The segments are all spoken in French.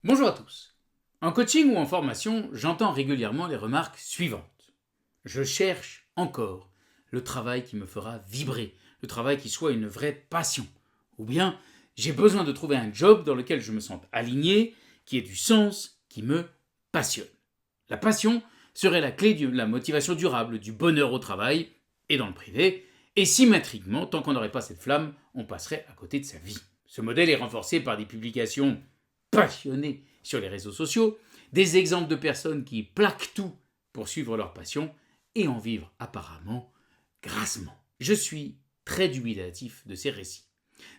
Bonjour à tous. En coaching ou en formation, j'entends régulièrement les remarques suivantes. Je cherche encore le travail qui me fera vibrer, le travail qui soit une vraie passion. Ou bien, j'ai besoin de trouver un job dans lequel je me sente aligné, qui ait du sens, qui me passionne. La passion serait la clé de la motivation durable, du bonheur au travail et dans le privé, et symétriquement, tant qu'on n'aurait pas cette flamme, on passerait à côté de sa vie. Ce modèle est renforcé par des publications passionnés sur les réseaux sociaux, des exemples de personnes qui plaquent tout pour suivre leur passion et en vivre apparemment grassement. Je suis très dubitatif de ces récits.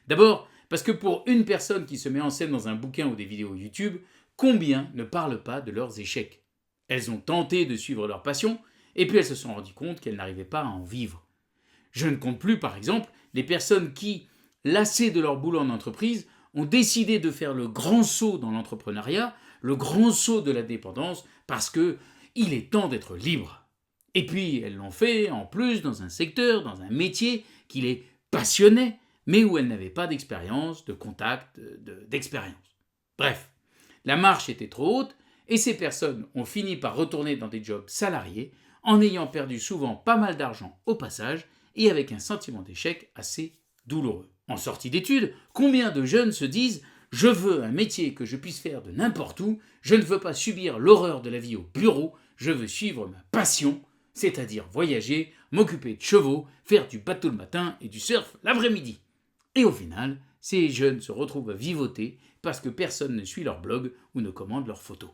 D'abord, parce que pour une personne qui se met en scène dans un bouquin ou des vidéos YouTube, combien ne parlent pas de leurs échecs? Elles ont tenté de suivre leur passion, et puis elles se sont rendues compte qu'elles n'arrivaient pas à en vivre. Je ne compte plus, par exemple, les personnes qui, lassées de leur boulot en entreprise, ont décidé de faire le grand saut dans l'entrepreneuriat, le grand saut de la dépendance, parce que il est temps d'être libre. Et puis elles l'ont fait en plus dans un secteur, dans un métier qui les passionnait, mais où elles n'avaient pas d'expérience, de contact, d'expérience. Bref, la marche était trop haute et ces personnes ont fini par retourner dans des jobs salariés en ayant perdu souvent pas mal d'argent au passage et avec un sentiment d'échec assez douloureux. En sortie d'études, combien de jeunes se disent « Je veux un métier que je puisse faire de n'importe où, je ne veux pas subir l'horreur de la vie au bureau, je veux suivre ma passion, c'est-à-dire voyager, m'occuper de chevaux, faire du bateau le matin et du surf l'après-midi. » Et au final, ces jeunes se retrouvent à vivoter parce que personne ne suit leur blog ou ne commande leurs photos.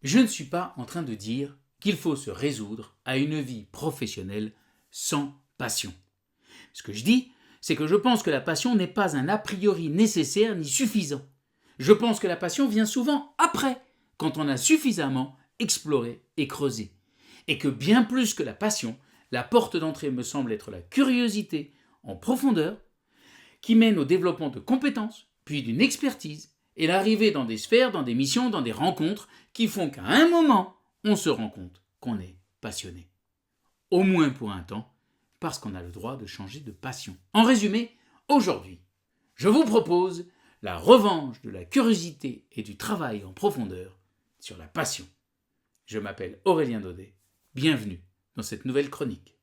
Je ne suis pas en train de dire qu'il faut se résoudre à une vie professionnelle sans passion. Ce que je dis, c'est que je pense que la passion n'est pas un a priori nécessaire ni suffisant. Je pense que la passion vient souvent après, quand on a suffisamment exploré et creusé. Et que bien plus que la passion, la porte d'entrée me semble être la curiosité en profondeur, qui mène au développement de compétences, puis d'une expertise, et l'arrivée dans des sphères, dans des missions, dans des rencontres, qui font qu'à un moment, on se rend compte qu'on est passionné. Au moins pour un temps, parce qu'on a le droit de changer de passion. En résumé, aujourd'hui, je vous propose la revanche de la curiosité et du travail en profondeur sur la passion. Je m'appelle Aurélien Daudet. Bienvenue dans cette nouvelle chronique.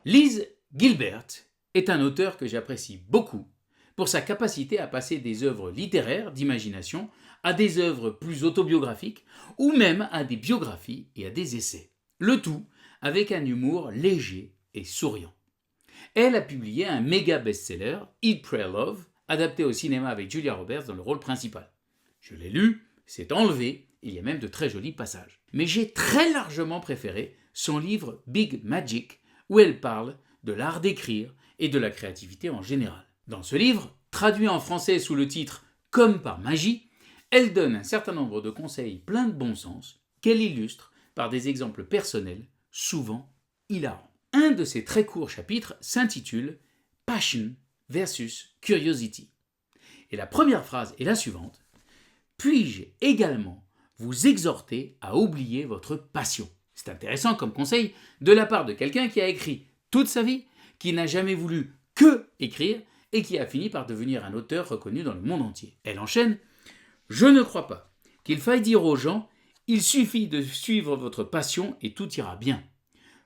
Liz Gilbert est un auteur que j'apprécie beaucoup pour sa capacité à passer des œuvres littéraires d'imagination à des œuvres plus autobiographiques ou même à des biographies et à des essais. Le tout avec un humour léger et souriant. Elle a publié un méga best-seller, Eat, Pray, Love, adapté au cinéma avec Julia Roberts dans le rôle principal. Je l'ai lu, c'est enlevé, il y a même de très jolis passages. Mais j'ai très largement préféré son livre Big Magic, où elle parle de l'art d'écrire et de la créativité en général. Dans ce livre, traduit en français sous le titre Comme par magie, elle donne un certain nombre de conseils pleins de bon sens qu'elle illustre par des exemples personnels souvent hilarant. Un de ces très courts chapitres s'intitule Passion versus Curiosity. Et la première phrase est la suivante. Puis-je également vous exhorter à oublier votre passion? C'est intéressant comme conseil de la part de quelqu'un qui a écrit toute sa vie, qui n'a jamais voulu que écrire et qui a fini par devenir un auteur reconnu dans le monde entier. Elle enchaîne. Je ne crois pas qu'il faille dire aux gens il suffit de suivre votre passion et tout ira bien.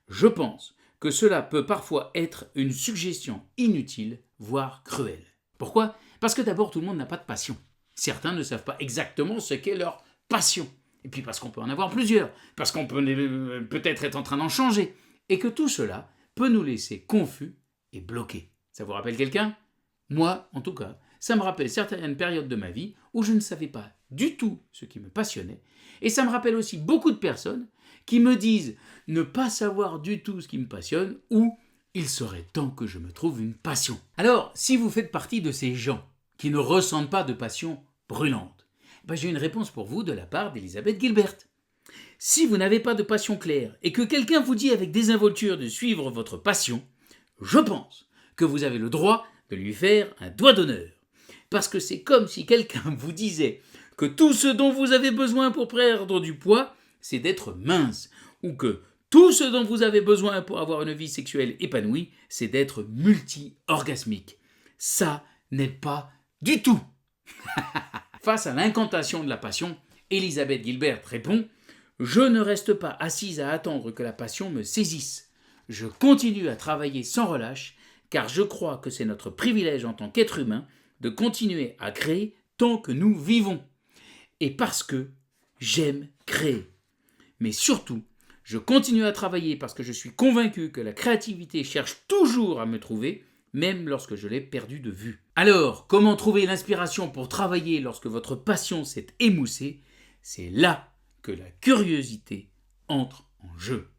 Je pense que cela peut parfois être une suggestion inutile, voire cruelle. Pourquoi ? Parce que d'abord, tout le monde n'a pas de passion. Certains ne savent pas exactement ce qu'est leur passion. Et puis parce qu'on peut en avoir plusieurs, parce qu'on peut peut-être être en train d'en changer, et que tout cela peut nous laisser confus et bloqués. Ça vous rappelle quelqu'un ? Moi, en tout cas, ça me rappelle certaines périodes de ma vie où je ne savais pas du tout ce qui me passionnait. Et ça me rappelle aussi beaucoup de personnes qui me disent ne pas savoir du tout ce qui me passionne ou il serait temps que je me trouve une passion. Alors, si vous faites partie de ces gens qui ne ressentent pas de passion brûlante, j'ai une réponse pour vous de la part d'Elizabeth Gilbert. Si vous n'avez pas de passion claire et que quelqu'un vous dit avec désinvolture de suivre votre passion, je pense que vous avez le droit de lui faire un doigt d'honneur. Parce que c'est comme si quelqu'un vous disait que tout ce dont vous avez besoin pour perdre du poids, c'est d'être mince, ou que tout ce dont vous avez besoin pour avoir une vie sexuelle épanouie, c'est d'être multi-orgasmique. Ça n'est pas du tout. Face à l'incantation de la passion, Elisabeth Gilbert répond « Je ne reste pas assise à attendre que la passion me saisisse. Je continue à travailler sans relâche, car je crois que c'est notre privilège en tant qu'être humain de continuer à créer tant que nous vivons. Et parce que j'aime créer. Mais surtout, je continue à travailler parce que je suis convaincu que la créativité cherche toujours à me trouver, même lorsque je l'ai perdue de vue. Alors, comment trouver l'inspiration pour travailler lorsque votre passion s'est émoussée? C'est là que la curiosité entre en jeu.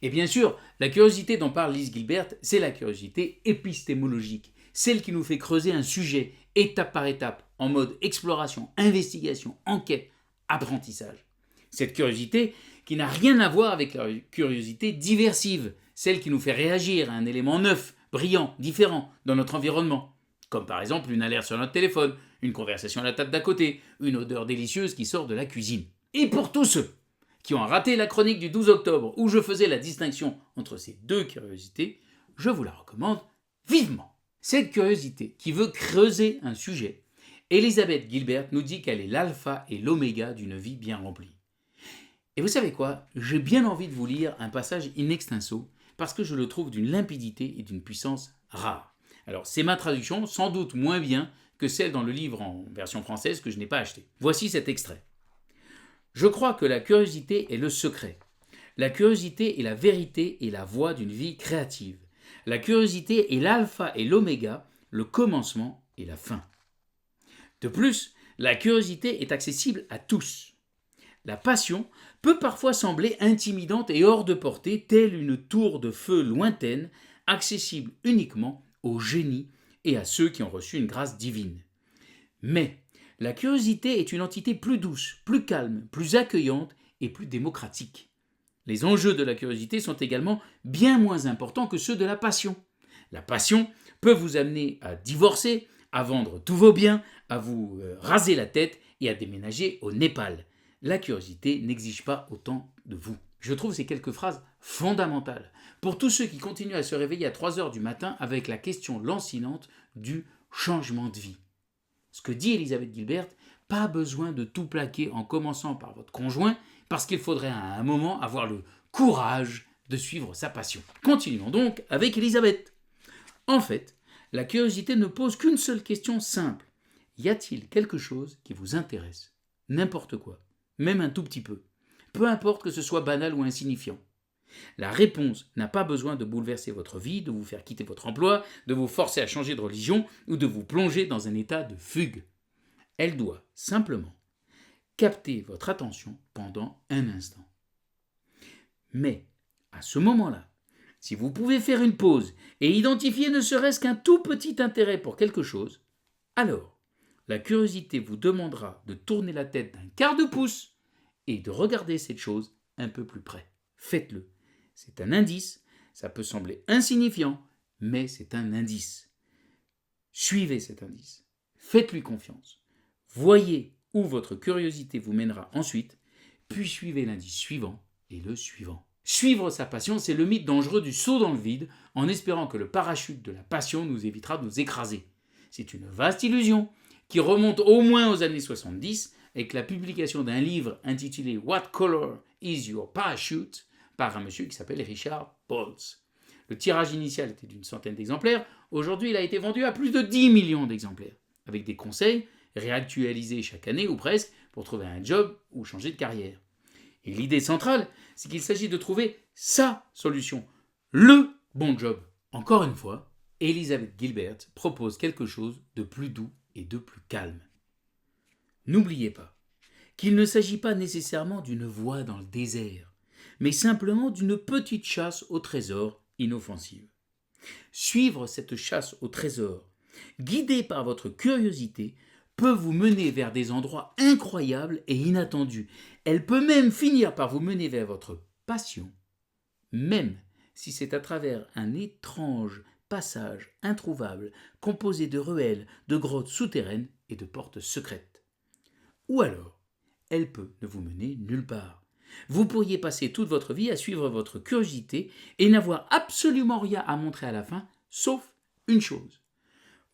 Et bien sûr, la curiosité dont parle Lise Gilbert, c'est la curiosité épistémologique, celle qui nous fait creuser un sujet étape par étape, en mode exploration, investigation, enquête, apprentissage. Cette curiosité qui n'a rien à voir avec la curiosité diversive, celle qui nous fait réagir à un élément neuf, brillant, différent dans notre environnement, comme par exemple une alerte sur notre téléphone, une conversation à la table d'à côté, une odeur délicieuse qui sort de la cuisine. Et pour tous ceux qui ont raté la chronique du 12 octobre où je faisais la distinction entre ces deux curiosités, je vous la recommande vivement. Cette curiosité qui veut creuser un sujet, Elisabeth Gilbert nous dit qu'elle est l'alpha et l'oméga d'une vie bien remplie. Et vous savez quoi? J'ai bien envie de vous lire un passage in extenso parce que je le trouve d'une limpidité et d'une puissance rare. Alors, c'est ma traduction, sans doute moins bien que celle dans le livre en version française que je n'ai pas acheté. Voici cet extrait. Je crois que la curiosité est le secret. La curiosité est la vérité et la voie d'une vie créative. La curiosité est l'alpha et l'oméga, le commencement et la fin. De plus, la curiosité est accessible à tous. La passion peut parfois sembler intimidante et hors de portée, telle une tour de feu lointaine, accessible uniquement aux génies et à ceux qui ont reçu une grâce divine. Mais la curiosité est une entité plus douce, plus calme, plus accueillante et plus démocratique. Les enjeux de la curiosité sont également bien moins importants que ceux de la passion. La passion peut vous amener à divorcer, à vendre tous vos biens, à vous raser la tête et à déménager au Népal. La curiosité n'exige pas autant de vous. Je trouve ces quelques phrases fondamentales pour tous ceux qui continuent à se réveiller à 3 heures du matin avec la question lancinante du changement de vie. Ce que dit Elisabeth Gilbert, pas besoin de tout plaquer en commençant par votre conjoint, parce qu'il faudrait à un moment avoir le courage de suivre sa passion. Continuons donc avec Elisabeth. En fait, la curiosité ne pose qu'une seule question simple. Y a-t-il quelque chose qui vous intéresse? N'importe quoi, même un tout petit peu. Peu importe que ce soit banal ou insignifiant. La réponse n'a pas besoin de bouleverser votre vie, de vous faire quitter votre emploi, de vous forcer à changer de religion ou de vous plonger dans un état de fugue. Elle doit simplement capter votre attention pendant un instant. Mais, à ce moment-là, si vous pouvez faire une pause et identifier ne serait-ce qu'un tout petit intérêt pour quelque chose, alors la curiosité vous demandera de tourner la tête d'un quart de pouce et de regarder cette chose un peu plus près. Faites-le. C'est un indice, ça peut sembler insignifiant, mais c'est un indice. Suivez cet indice. Faites-lui confiance. Voyez où votre curiosité vous mènera ensuite, puis suivez l'indice suivant et le suivant. Suivre sa passion, c'est le mythe dangereux du saut dans le vide, en espérant que le parachute de la passion nous évitera de nous écraser. C'est une vaste illusion qui remonte au moins aux années 70 avec la publication d'un livre intitulé « What Color is Your Parachute ?» par un monsieur qui s'appelle Richard Boltz. Le tirage initial était d'une centaine d'exemplaires. Aujourd'hui, il a été vendu à plus de 10 millions d'exemplaires, avec des conseils réactualisés chaque année ou presque pour trouver un job ou changer de carrière. Et l'idée centrale, c'est qu'il s'agit de trouver sa solution, le bon job. Encore une fois, Elisabeth Gilbert propose quelque chose de plus doux et de plus calme. N'oubliez pas qu'il ne s'agit pas nécessairement d'une voie dans le désert, mais simplement d'une petite chasse au trésor inoffensive. Suivre cette chasse au trésor, guidé par votre curiosité, peut vous mener vers des endroits incroyables et inattendus. Elle peut même finir par vous mener vers votre passion, même si c'est à travers un étrange passage introuvable composé de ruelles, de grottes souterraines et de portes secrètes. Ou alors, elle peut ne vous mener nulle part. Vous pourriez passer toute votre vie à suivre votre curiosité et n'avoir absolument rien à montrer à la fin, sauf une chose.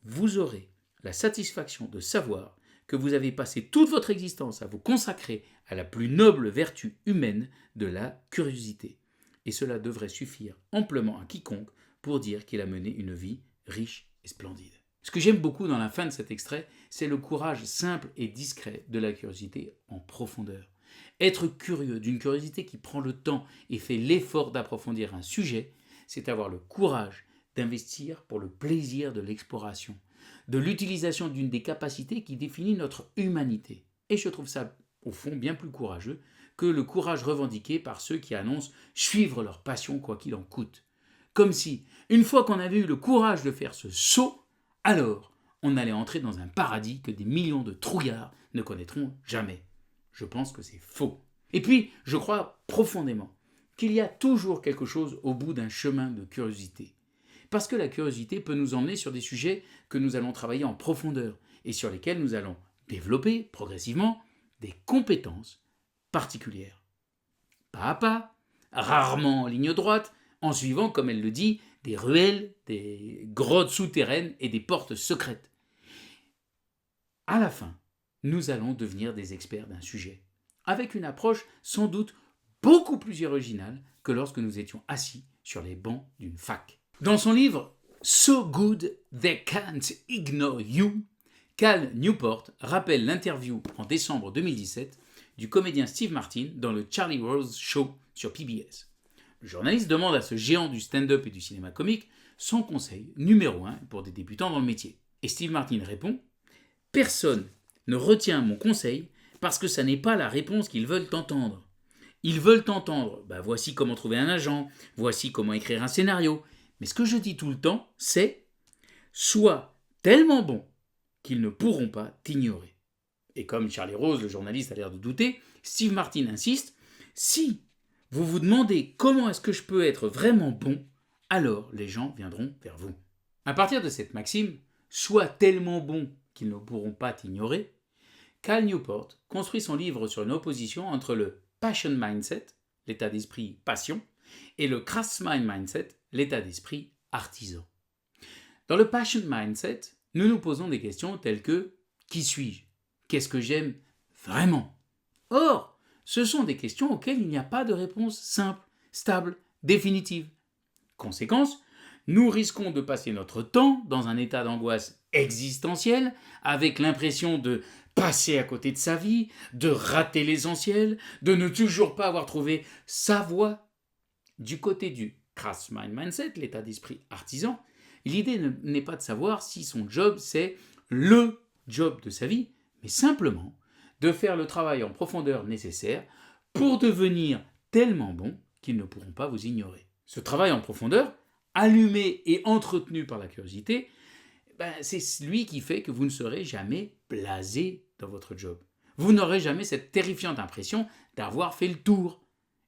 Vous aurez la satisfaction de savoir que vous avez passé toute votre existence à vous consacrer à la plus noble vertu humaine de la curiosité. Et cela devrait suffire amplement à quiconque pour dire qu'il a mené une vie riche et splendide. Ce que j'aime beaucoup dans la fin de cet extrait, c'est le courage simple et discret de la curiosité en profondeur. Être curieux d'une curiosité qui prend le temps et fait l'effort d'approfondir un sujet, c'est avoir le courage d'investir pour le plaisir de l'exploration, de l'utilisation d'une des capacités qui définit notre humanité. Et je trouve ça, au fond, bien plus courageux que le courage revendiqué par ceux qui annoncent suivre leur passion quoi qu'il en coûte. Comme si, une fois qu'on avait eu le courage de faire ce saut, alors on allait entrer dans un paradis que des millions de trouillards ne connaîtront jamais. Je pense que c'est faux. Et puis, je crois profondément qu'il y a toujours quelque chose au bout d'un chemin de curiosité. Parce que la curiosité peut nous emmener sur des sujets que nous allons travailler en profondeur et sur lesquels nous allons développer progressivement des compétences particulières. Pas à pas, rarement en ligne droite, en suivant, comme elle le dit, des ruelles, des grottes souterraines et des portes secrètes. À la fin, nous allons devenir des experts d'un sujet, avec une approche sans doute beaucoup plus originale que lorsque nous étions assis sur les bancs d'une fac. Dans son livre « So Good They Can't Ignore You », Cal Newport rappelle l'interview en décembre 2017 du comédien Steve Martin dans le Charlie Rose Show sur PBS. Le journaliste demande à ce géant du stand-up et du cinéma comique son conseil numéro 1 pour des débutants dans le métier. Et Steve Martin répond « Personne ne retient mon conseil parce que ça n'est pas la réponse qu'ils veulent entendre. Ils veulent entendre, voici comment trouver un agent, voici comment écrire un scénario. Mais ce que je dis tout le temps, c'est sois tellement bon qu'ils ne pourront pas t'ignorer. » Et comme Charlie Rose, le journaliste, a l'air de douter, Steve Martin insiste, si vous vous demandez comment est-ce que je peux être vraiment bon, alors les gens viendront vers vous. À partir de cette maxime, sois tellement bon qu'ils ne pourront pas t'ignorer, Cal Newport construit son livre sur une opposition entre le passion mindset, l'état d'esprit passion, et le craftsman mindset, l'état d'esprit artisan. Dans le passion mindset, nous nous posons des questions telles que « Qui suis-je ? Qu'est-ce que j'aime vraiment ?» Or, ce sont des questions auxquelles il n'y a pas de réponse simple, stable, définitive. Conséquence, nous risquons de passer notre temps dans un état d'angoisse existentielle, avec l'impression de passer à côté de sa vie, de rater l'essentiel, de ne toujours pas avoir trouvé sa voie. Du côté du craftsman mindset, l'état d'esprit artisan, l'idée n'est pas de savoir si son job c'est le job de sa vie, mais simplement de faire le travail en profondeur nécessaire pour devenir tellement bon qu'ils ne pourront pas vous ignorer. Ce travail en profondeur, allumé et entretenu par la curiosité, c'est lui qui fait que vous ne serez jamais blasé dans votre job. Vous n'aurez jamais cette terrifiante impression d'avoir fait le tour.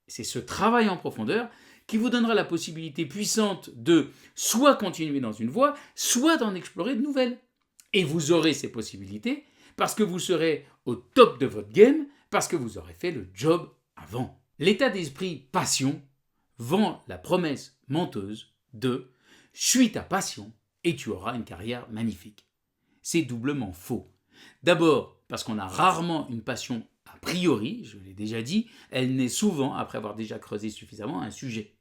C'est ce travail en profondeur qui vous donnera la possibilité puissante de soit continuer dans une voie, soit d'en explorer de nouvelles. Et vous aurez ces possibilités parce que vous serez au top de votre game, parce que vous aurez fait le job avant. L'état d'esprit passion vend la promesse menteuse de « suis ta passion et tu auras une carrière magnifique ». C'est doublement faux. D'abord parce qu'on a rarement une passion a priori, je l'ai déjà dit, elle naît souvent après avoir déjà creusé suffisamment un sujet.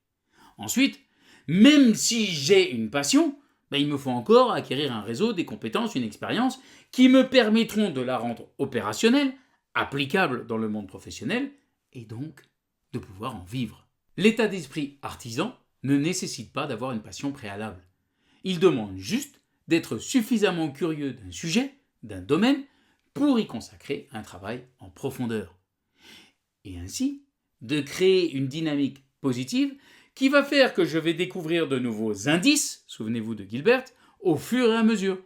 Ensuite, même si j'ai une passion, il me faut encore acquérir un réseau, des compétences, une expérience qui me permettront de la rendre opérationnelle, applicable dans le monde professionnel, et donc de pouvoir en vivre. L'état d'esprit artisan ne nécessite pas d'avoir une passion préalable. Il demande juste d'être suffisamment curieux d'un sujet, d'un domaine, pour y consacrer un travail en profondeur. Et ainsi, de créer une dynamique positive qui va faire que je vais découvrir de nouveaux indices, souvenez-vous de Gilbert, au fur et à mesure.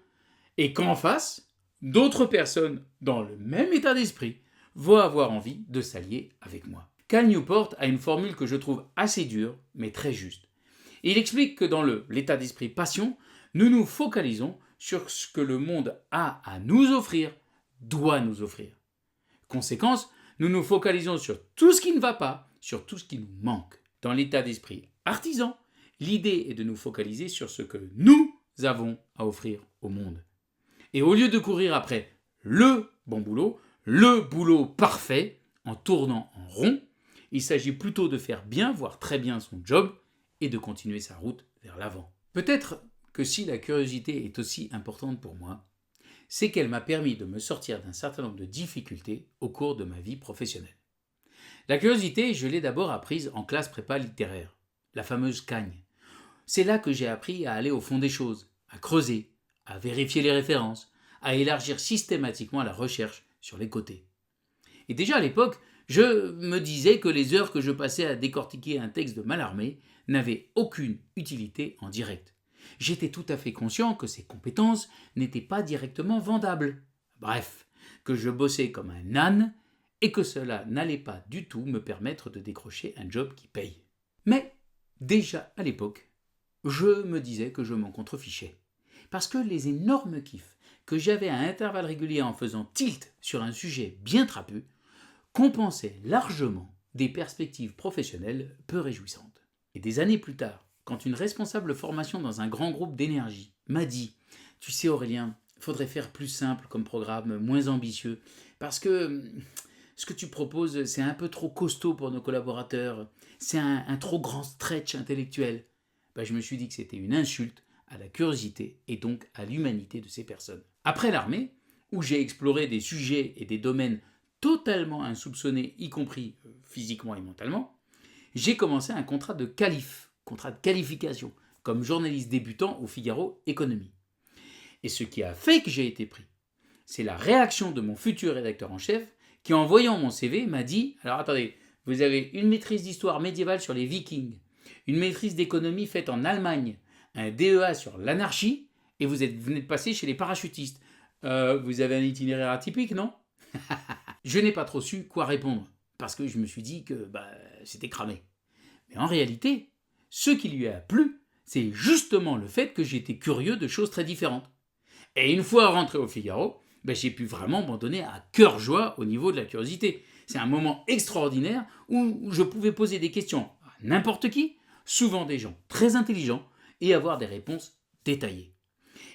Et qu'en face, d'autres personnes dans le même état d'esprit vont avoir envie de s'allier avec moi. Cal Newport a une formule que je trouve assez dure, mais très juste. Il explique que dans l'état d'esprit passion, nous nous focalisons sur ce que le monde a à nous offrir, doit nous offrir. Conséquence, nous nous focalisons sur tout ce qui ne va pas, sur tout ce qui nous manque. Dans l'état d'esprit artisan, l'idée est de nous focaliser sur ce que nous avons à offrir au monde. Et au lieu de courir après le bon boulot, le boulot parfait, en tournant en rond. Il s'agit plutôt de faire bien, voire très bien son job, et de continuer sa route vers l'avant. Peut-être que si la curiosité est aussi importante pour moi, c'est qu'elle m'a permis de me sortir d'un certain nombre de difficultés au cours de ma vie professionnelle. La curiosité, je l'ai d'abord apprise en classe prépa littéraire, la fameuse Cagne. C'est là que j'ai appris à aller au fond des choses, à creuser, à vérifier les références, à élargir systématiquement la recherche sur les côtés. Et déjà à l'époque, je me disais que les heures que je passais à décortiquer un texte de Mallarmé n'avaient aucune utilité en direct. J'étais tout à fait conscient que ces compétences n'étaient pas directement vendables. Bref, que je bossais comme un âne et que cela n'allait pas du tout me permettre de décrocher un job qui paye. Mais déjà à l'époque, je me disais que je m'en contrefichais. Parce que les énormes kiffs que j'avais à intervalles réguliers en faisant tilt sur un sujet bien trapu compensaient largement des perspectives professionnelles peu réjouissantes. Et des années plus tard, quand une responsable formation dans un grand groupe d'énergie m'a dit « Tu sais Aurélien, il faudrait faire plus simple comme programme, moins ambitieux, parce que ce que tu proposes, c'est un peu trop costaud pour nos collaborateurs, c'est un trop grand stretch intellectuel. » Je me suis dit que c'était une insulte à la curiosité et donc à l'humanité de ces personnes. Après l'armée, où j'ai exploré des sujets et des domaines totalement insoupçonnés, y compris physiquement et mentalement, j'ai commencé un contrat de qualification, comme journaliste débutant au Figaro Économie. Et ce qui a fait que j'ai été pris, c'est la réaction de mon futur rédacteur en chef, qui en voyant mon CV m'a dit « Alors attendez, vous avez une maîtrise d'histoire médiévale sur les Vikings, une maîtrise d'économie faite en Allemagne, un DEA sur l'anarchie, et vous venez de passer chez les parachutistes. Vous avez un itinéraire atypique, non ?» Je n'ai pas trop su quoi répondre, parce que je me suis dit que c'était cramé. Mais en réalité, ce qui lui a plu, c'est justement le fait que j'étais curieux de choses très différentes. Et une fois rentré au Figaro, j'ai pu vraiment m'en donner à cœur joie au niveau de la curiosité. C'est un moment extraordinaire où je pouvais poser des questions à n'importe qui, souvent des gens très intelligents, et avoir des réponses détaillées.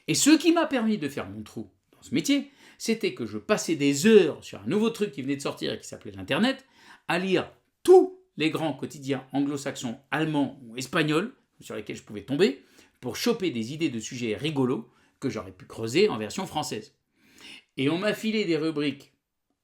Et ce qui m'a permis de faire mon trou dans ce métier, c'était que je passais des heures sur un nouveau truc qui venait de sortir et qui s'appelait l'Internet, à lire tous les grands quotidiens anglo-saxons, allemands ou espagnols sur lesquels je pouvais tomber pour choper des idées de sujets rigolos que j'aurais pu creuser en version française. Et on m'a filé des rubriques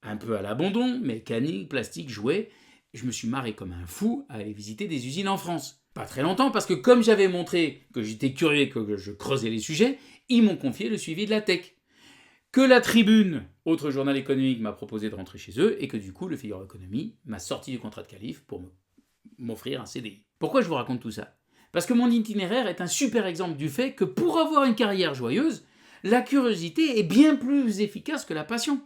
un peu à l'abandon, mécanique, plastique, jouets. Je me suis marré comme un fou à aller visiter des usines en France. Pas très longtemps, parce que comme j'avais montré que j'étais curieux et que je creusais les sujets, ils m'ont confié le suivi de la tech. Que la Tribune, autre journal économique, m'a proposé de rentrer chez eux, et que du coup, le Figaro Économie m'a sorti du contrat de qualif pour m'offrir un CDI. Pourquoi je vous raconte tout ça ? Parce que mon itinéraire est un super exemple du fait que pour avoir une carrière joyeuse, la curiosité est bien plus efficace que la passion.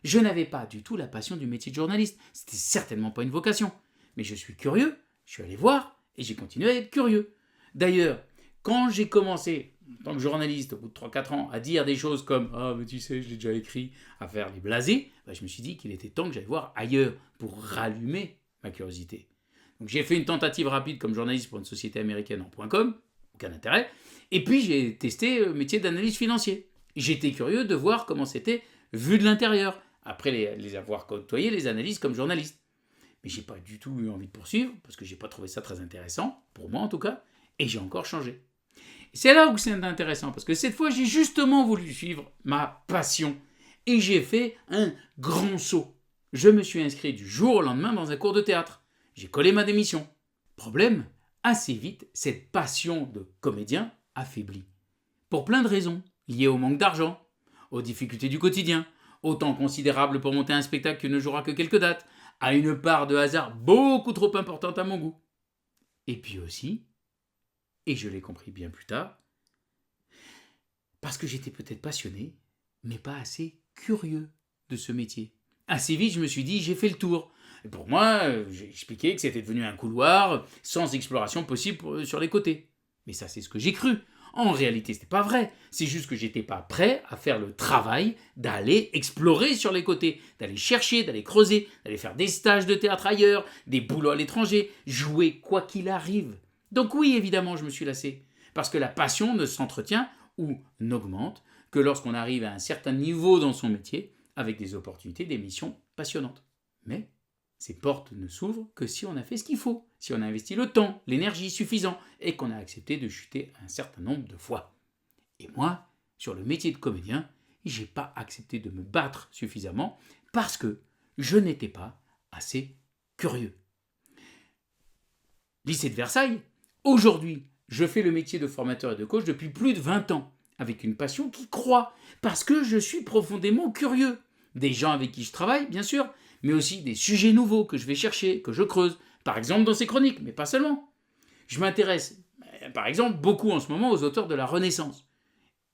Je n'avais pas du tout la passion du métier de journaliste, c'était certainement pas une vocation. Mais je suis curieux, je suis allé voir, et j'ai continué à être curieux. D'ailleurs, quand j'ai commencé, en tant que journaliste, au bout de 3-4 ans, à dire des choses comme « Ah, mais tu sais, je l'ai déjà écrit », à faire les blasés, je me suis dit qu'il était temps que j'aille voir ailleurs pour rallumer ma curiosité. Donc j'ai fait une tentative rapide comme journaliste pour une société américaine en .com, aucun intérêt, et puis j'ai testé le métier d'analyste financier. J'étais curieux de voir comment c'était vu de l'intérieur, après les avoir côtoyés, les analystes comme journaliste. Mais j'ai pas du tout eu envie de poursuivre, parce que j'ai pas trouvé ça très intéressant, pour moi en tout cas, et j'ai encore changé. Et c'est là où c'est intéressant, parce que cette fois j'ai justement voulu suivre ma passion, et j'ai fait un grand saut. Je me suis inscrit du jour au lendemain dans un cours de théâtre. J'ai collé ma démission. Problème, assez vite, cette passion de comédien affaiblit. Pour plein de raisons, liées au manque d'argent, aux difficultés du quotidien, au temps considérable pour monter un spectacle qui ne jouera que quelques dates, à une part de hasard beaucoup trop importante à mon goût. Et puis aussi, et je l'ai compris bien plus tard, parce que j'étais peut-être passionné, mais pas assez curieux de ce métier. Assez vite, je me suis dit, j'ai fait le tour. Et pour moi, j'ai expliqué que c'était devenu un couloir sans exploration possible sur les côtés. Mais ça, c'est ce que j'ai cru. En réalité, ce n'était pas vrai. C'est juste que j'étais pas prêt à faire le travail d'aller explorer sur les côtés, d'aller chercher, d'aller creuser, d'aller faire des stages de théâtre ailleurs, des boulots à l'étranger, jouer quoi qu'il arrive. Donc oui, évidemment, je me suis lassé. Parce que la passion ne s'entretient ou n'augmente que lorsqu'on arrive à un certain niveau dans son métier, avec des opportunités, des missions passionnantes. Mais ces portes ne s'ouvrent que si on a fait ce qu'il faut, si on a investi le temps, l'énergie suffisant et qu'on a accepté de chuter un certain nombre de fois. Et moi, sur le métier de comédien, j'ai pas accepté de me battre suffisamment parce que je n'étais pas assez curieux. Lycée de Versailles, aujourd'hui, je fais le métier de formateur et de coach depuis plus de 20 ans, avec une passion qui croît, parce que je suis profondément curieux. Des gens avec qui je travaille, bien sûr, mais aussi des sujets nouveaux que je vais chercher, que je creuse, par exemple dans ces chroniques, mais pas seulement. Je m'intéresse, par exemple, beaucoup en ce moment aux auteurs de la Renaissance.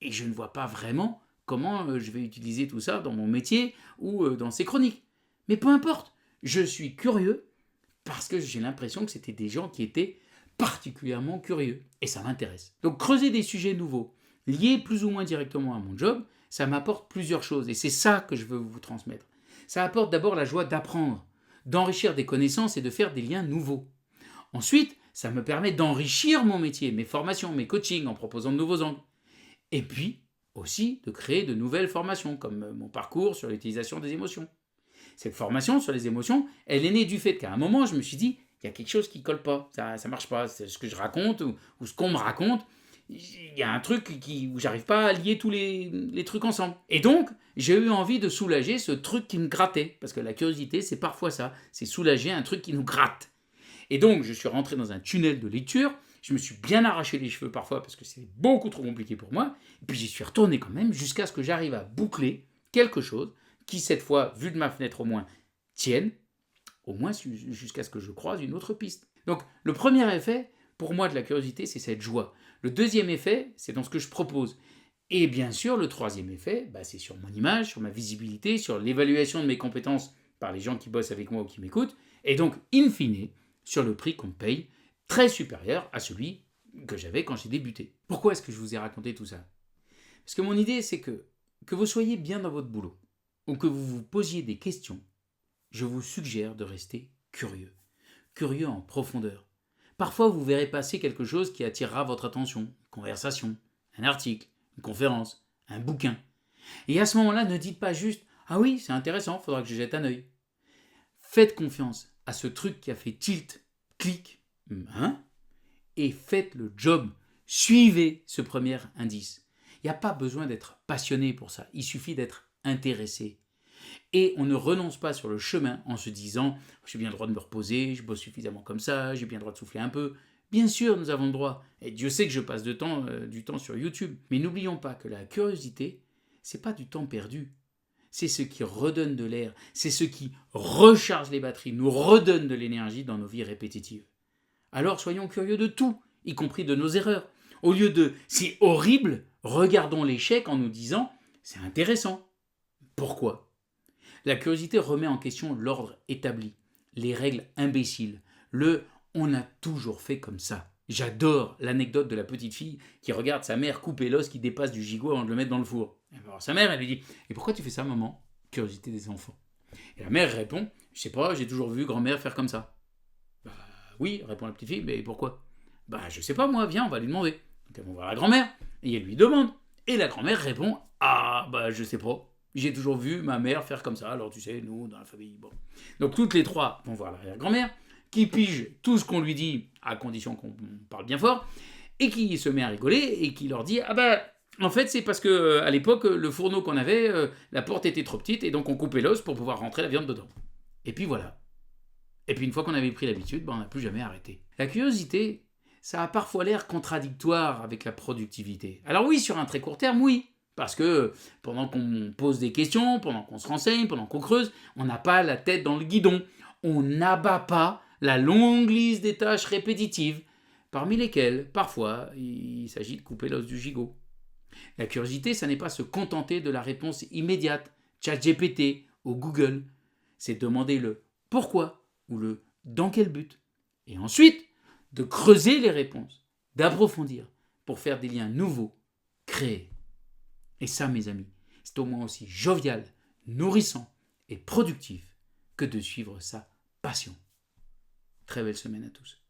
Et je ne vois pas vraiment comment je vais utiliser tout ça dans mon métier ou dans ces chroniques. Mais peu importe, je suis curieux parce que j'ai l'impression que c'était des gens qui étaient particulièrement curieux. Et ça m'intéresse. Donc creuser des sujets nouveaux, liés plus ou moins directement à mon job, ça m'apporte plusieurs choses. Et c'est ça que je veux vous transmettre. Ça apporte d'abord la joie d'apprendre, d'enrichir des connaissances et de faire des liens nouveaux. Ensuite, ça me permet d'enrichir mon métier, mes formations, mes coachings en proposant de nouveaux angles. Et puis aussi de créer de nouvelles formations, comme mon parcours sur l'utilisation des émotions. Cette formation sur les émotions, elle est née du fait qu'à un moment, je me suis dit, il y a quelque chose qui ne colle pas, ça ne marche pas, c'est ce que je raconte ou ce qu'on me raconte, il y a un truc où j'arrive pas à lier tous les trucs ensemble. Et donc, j'ai eu envie de soulager ce truc qui me grattait, parce que la curiosité, c'est parfois ça, c'est soulager un truc qui nous gratte. Et donc, je suis rentré dans un tunnel de lecture, je me suis bien arraché les cheveux parfois, parce que c'est beaucoup trop compliqué pour moi, et puis j'y suis retourné quand même, jusqu'à ce que j'arrive à boucler quelque chose qui, cette fois, vu de ma fenêtre au moins, tienne, au moins jusqu'à ce que je croise une autre piste. Donc, le premier effet, pour moi, de la curiosité, c'est cette joie. Le deuxième effet, c'est dans ce que je propose. Et bien sûr, le troisième effet, c'est sur mon image, sur ma visibilité, sur l'évaluation de mes compétences par les gens qui bossent avec moi ou qui m'écoutent, et donc, in fine, sur le prix qu'on me paye, très supérieur à celui que j'avais quand j'ai débuté. Pourquoi est-ce que je vous ai raconté tout ça ? Parce que mon idée, c'est que vous soyez bien dans votre boulot, ou que vous vous posiez des questions, je vous suggère de rester curieux. Curieux en profondeur. Parfois, vous verrez passer quelque chose qui attirera votre attention. Une conversation, un article, une conférence, un bouquin. Et à ce moment-là, ne dites pas juste « Ah oui, c'est intéressant, faudra que je jette un œil ». Faites confiance à ce truc qui a fait tilt, clic, et faites le job. Suivez ce premier indice. Il n'y a pas besoin d'être passionné pour ça, il suffit d'être intéressé. Et on ne renonce pas sur le chemin en se disant « j'ai bien le droit de me reposer, je bosse suffisamment comme ça, j'ai bien le droit de souffler un peu ». Bien sûr, nous avons le droit. Et Dieu sait que je passe du temps sur YouTube. Mais n'oublions pas que la curiosité, c'est pas du temps perdu. C'est ce qui redonne de l'air, c'est ce qui recharge les batteries, nous redonne de l'énergie dans nos vies répétitives. Alors soyons curieux de tout, y compris de nos erreurs. Au lieu de « c'est horrible », regardons l'échec en nous disant « c'est intéressant ». Pourquoi ? La curiosité remet en question l'ordre établi, les règles imbéciles, le « on a toujours fait comme ça ». J'adore l'anecdote de la petite fille qui regarde sa mère couper l'os qui dépasse du gigot avant de le mettre dans le four. Alors sa mère, elle lui dit « Et pourquoi tu fais ça, maman ?» Curiosité des enfants. Et la mère répond « Je sais pas, j'ai toujours vu grand-mère faire comme ça. » Oui, répond la petite fille, mais pourquoi ? Je sais pas moi, viens, on va lui demander. Donc elle va voir la grand-mère, et elle lui demande. Et la grand-mère répond « Ah, je sais pas. J'ai toujours vu ma mère faire comme ça, alors tu sais, nous, dans la famille, bon. » Donc toutes les trois vont voir l'arrière-grand-mère, qui pige tout ce qu'on lui dit, à condition qu'on parle bien fort, et qui se met à rigoler, et qui leur dit « en fait, c'est parce que à l'époque, le fourneau qu'on avait, la porte était trop petite, et donc on coupait l'os pour pouvoir rentrer la viande dedans. » Et puis voilà. Et puis une fois qu'on avait pris l'habitude, on n'a plus jamais arrêté. La curiosité, ça a parfois l'air contradictoire avec la productivité. Alors oui, sur un très court terme, oui. Parce que pendant qu'on pose des questions, pendant qu'on se renseigne, pendant qu'on creuse, on n'a pas la tête dans le guidon. On n'abat pas la longue liste des tâches répétitives, parmi lesquelles, parfois, il s'agit de couper l'os du gigot. La curiosité, ça n'est pas se contenter de la réponse immédiate, ChatGPT ou Google. C'est demander le « pourquoi » ou le « dans quel but ?» Et ensuite, de creuser les réponses, d'approfondir pour faire des liens nouveaux, créés. Et ça, mes amis, c'est au moins aussi jovial, nourrissant et productif que de suivre sa passion. Très belle semaine à tous.